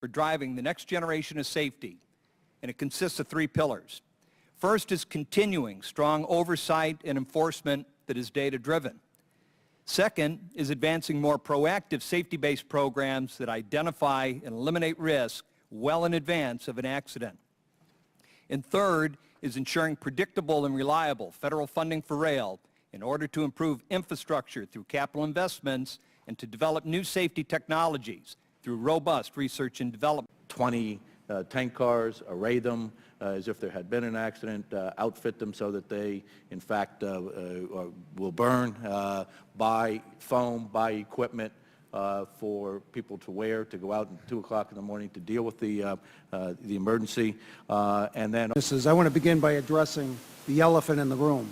for driving the next generation of safety, and it consists of 3 pillars. First is continuing strong oversight and enforcement that is data-driven. Second is advancing more proactive safety-based programs that identify and eliminate risk well in advance of an accident. And third is ensuring predictable and reliable federal funding for rail in order to improve infrastructure through capital investments and to develop new safety technologies through robust research and development. 20 tank cars, array them as if there had been an accident, outfit them so that they, in fact, will burn, buy foam, buy equipment for people to wear, to go out at 2 o'clock in the morning to deal with the emergency. And then I want to begin by addressing the elephant in the room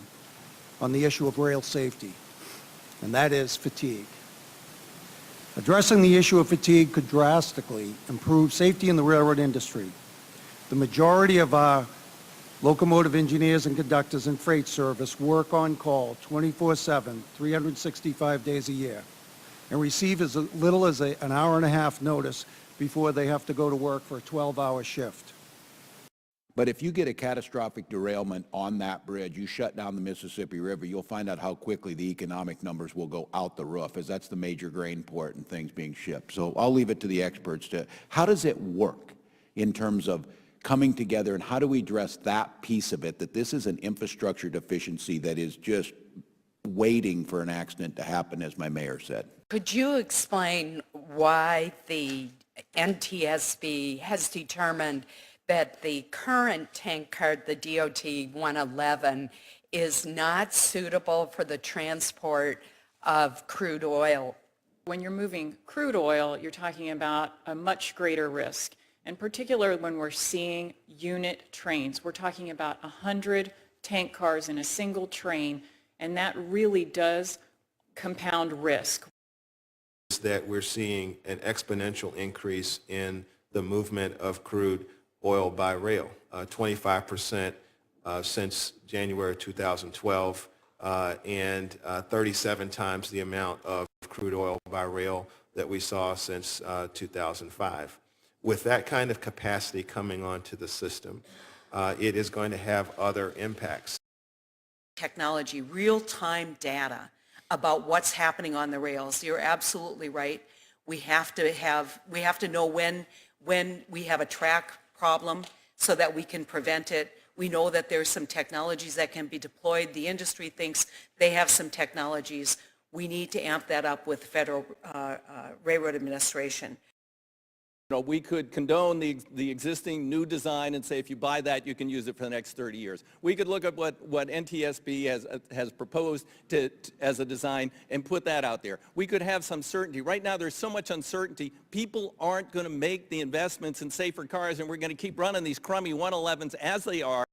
on the issue of rail safety, and that is fatigue. Addressing the issue of fatigue could drastically improve safety in the railroad industry. The majority of our locomotive engineers and conductors in freight service work on call 24/7, 365 days a year, and receive as little as an hour and a half notice before they have to go to work for a 12-hour shift. But if you get a catastrophic derailment on that bridge, you shut down the Mississippi River, you'll find out how quickly the economic numbers will go out the roof, as that's the major grain port and things being shipped. So I'll leave it to the experts to, how does it work in terms of coming together, and how do we address that piece of it, that this is an infrastructure deficiency that is just waiting for an accident to happen, as my mayor said? Could you explain why the NTSB has determined that the current tank card, the DOT 111, is not suitable for the transport of crude oil? When you're moving crude oil, you're talking about a much greater risk. In particular, when we're seeing unit trains, we're talking about 100 tank cars in a single train, and that really does compound risk. That we're seeing an exponential increase in the movement of crude oil by rail, 25% since January 2012, and 37 times the amount of crude oil by rail that we saw since 2005. With that kind of capacity coming onto the system, it is going to have other impacts. Technology, real-time data about what's happening on the rails. You're absolutely right. We have to know when we have a track problem so that we can prevent it. We know that there's some technologies that can be deployed. The industry thinks they have some technologies. We need to amp that up with Federal Railroad Administration. You know, we could condone the existing new design and say if you buy that, you can use it for the next 30 years. We could look at what NTSB has proposed as a design and put that out there. We could have some certainty. Right now, there's so much uncertainty. People aren't going to make the investments in safer cars, and we're going to keep running these crummy 111s as they are.